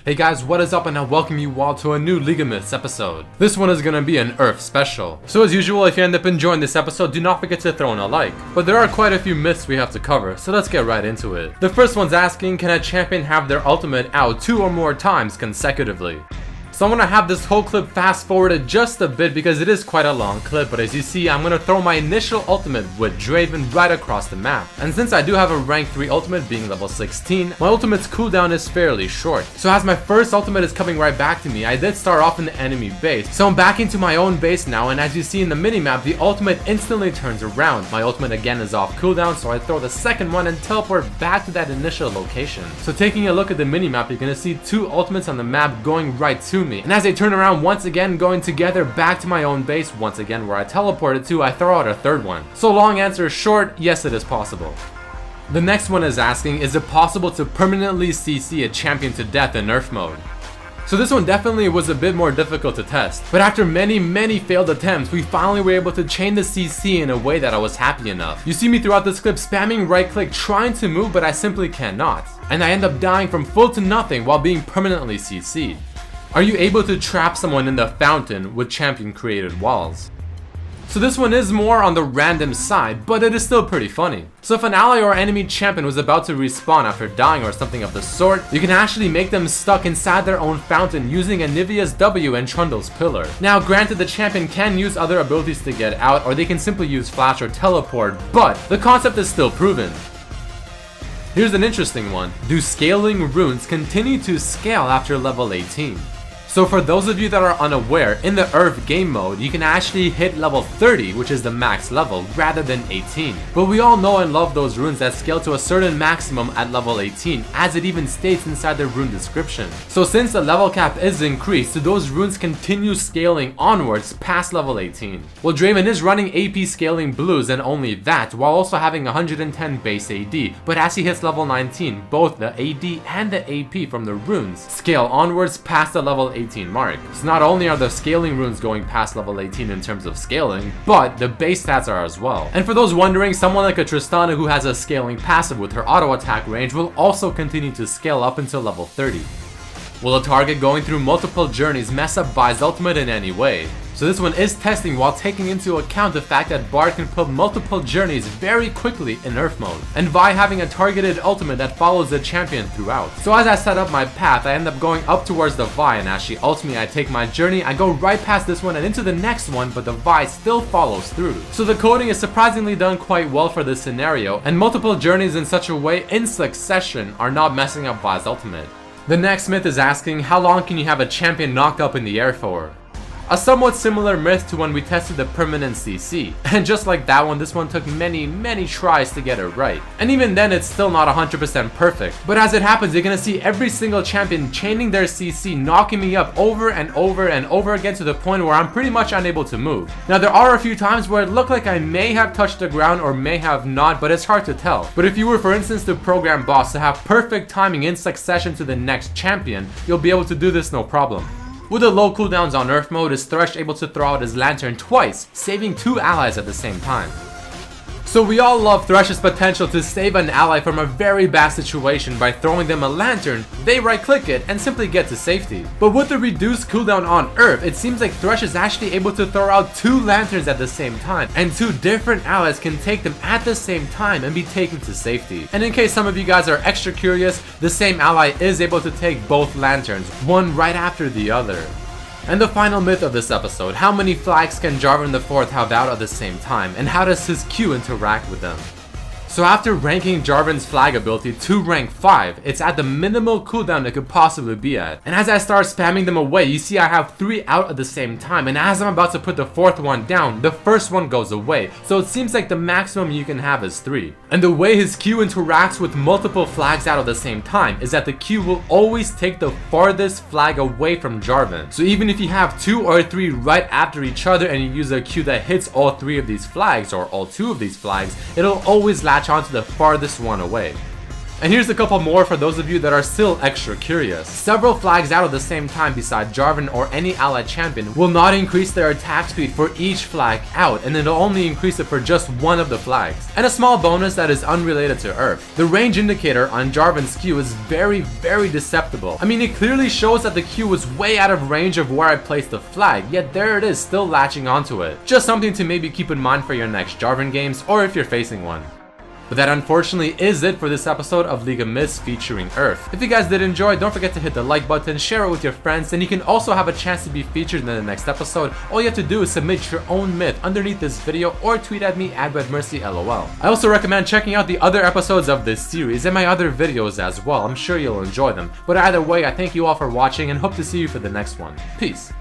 Hey guys, what is up, and I welcome you all to a new League of Myths episode. This one is gonna be an Earth special. So as usual, if you end up enjoying this episode, do not forget to throw in a like. But there are quite a few myths we have to cover, so let's get right into it. The first one's asking, can a champion have their ultimate out 2 or more times consecutively? So I'm gonna have this whole clip fast forwarded just a bit because it is quite a long clip, but as you see, I'm gonna throw my initial ultimate with Draven right across the map. And since I do have a rank 3 ultimate being level 16, my ultimate's cooldown is fairly short. So as my first ultimate is coming right back to me, I did start off in the enemy base. So I'm back into my own base now, and as you see in the minimap, the ultimate instantly turns around. My ultimate again is off cooldown, so I throw the second one and teleport back to that initial location. So taking a look at the minimap, you're gonna see 2 ultimates on the map going right to me. And as I turn around once again, going together back to my own base once again where I teleported to, I throw out a third one. So long answer short, yes, it is possible. The next one is asking, is it possible to permanently CC a champion to death in Nerf mode? So this one definitely was a bit more difficult to test, but after many failed attempts, we finally were able to chain the CC in a way that I was happy enough. You see me throughout this clip spamming right click trying to move, but I simply cannot. And I end up dying from full to nothing while being permanently CC'd. Are you able to trap someone in the fountain with champion created walls? So this one is more on the random side, but it is still pretty funny. So if an ally or enemy champion was about to respawn after dying or something of the sort, you can actually make them stuck inside their own fountain using Anivia's W and Trundle's Pillar. Now granted, the champion can use other abilities to get out, or they can simply use Flash or Teleport, but the concept is still proven. Here's an interesting one. Do scaling runes continue to scale after level 18? So for those of you that are unaware, in the Earth game mode, you can actually hit level 30, which is the max level, rather than 18. But we all know and love those runes that scale to a certain maximum at level 18, as it even states inside the rune description. So since the level cap is increased, so those runes continue scaling onwards past level 18. Well, Draven is running AP scaling blues and only that, while also having 110 base AD, but as he hits level 19, both the AD and the AP from the runes scale onwards past the level 18 mark. So not only are the scaling runes going past level 18 in terms of scaling, but the base stats are as well. And for those wondering, someone like a Tristana who has a scaling passive with her auto attack range will also continue to scale up until level 30. Will a target going through multiple journeys mess up Vi's ultimate in any way? So this one is testing while taking into account the fact that Bard can put multiple journeys very quickly in Nerf mode, and Vi having a targeted ultimate that follows the champion throughout. So as I set up my path, I end up going up towards the Vi, and as she ults me, I take my journey, I go right past this one and into the next one, but the Vi still follows through. So the coding is surprisingly done quite well for this scenario, and multiple journeys in such a way in succession are not messing up Vi's ultimate. The next myth is asking, how long can you have a champion knocked up in the air for? A somewhat similar myth to when we tested the permanent CC, and just like that one, this one took many tries to get it right. And even then, it's still not 100% perfect. But as it happens, you're gonna see every single champion chaining their CC, knocking me up over and over again to the point where I'm pretty much unable to move. Now there are a few times where it looked like I may have touched the ground or may have not, but it's hard to tell. But if you were, for instance, to program boss to have perfect timing in succession to the next champion, you'll be able to do this no problem. With the low cooldowns on Earth mode, is Thresh able to throw out his lantern twice, saving 2 allies at the same time. So we all love Thresh's potential to save an ally from a very bad situation by throwing them a lantern, they right click it and simply get to safety. But with the reduced cooldown on Earth, it seems like Thresh is actually able to throw out 2 lanterns at the same time, and 2 different allies can take them at the same time and be taken to safety. And in case some of you guys are extra curious, the same ally is able to take both lanterns, one right after the other. And the final myth of this episode, how many flags can Jarvan IV have out at the same time, and how does his Q interact with them? So after ranking Jarvan's flag ability to rank 5, it's at the minimal cooldown it could possibly be at. And as I start spamming them away, you see I have 3 out at the same time, and as I'm about to put the 4th one down, the first one goes away. So it seems like the maximum you can have is 3. And the way his Q interacts with multiple flags out at the same time is that the Q will always take the farthest flag away from Jarvan. So even if you have 2 or 3 right after each other and you use a Q that hits all 3 of these flags or all 2 of these flags, it'll always latch onto the farthest one away. And here's a couple more for those of you that are still extra curious. Several flags out at the same time beside Jarvan or any allied champion will not increase their attack speed for each flag out, and it'll only increase it for just one of the flags. And a small bonus that is unrelated to Earth. The range indicator on Jarvan's Q is very deceptible. I mean, it clearly shows that the Q was way out of range of where I placed the flag, yet there it is still latching onto it. Just something to maybe keep in mind for your next Jarvan games, or if you're facing one. But that unfortunately is it for this episode of League of Myths featuring Earth. If you guys did enjoy, don't forget to hit the like button, share it with your friends, and you can also have a chance to be featured in the next episode. All you have to do is submit your own myth underneath this video or tweet at me at RedMercyLOL. I also recommend checking out the other episodes of this series and my other videos as well. I'm sure you'll enjoy them. But either way, I thank you all for watching and hope to see you for the next one. Peace.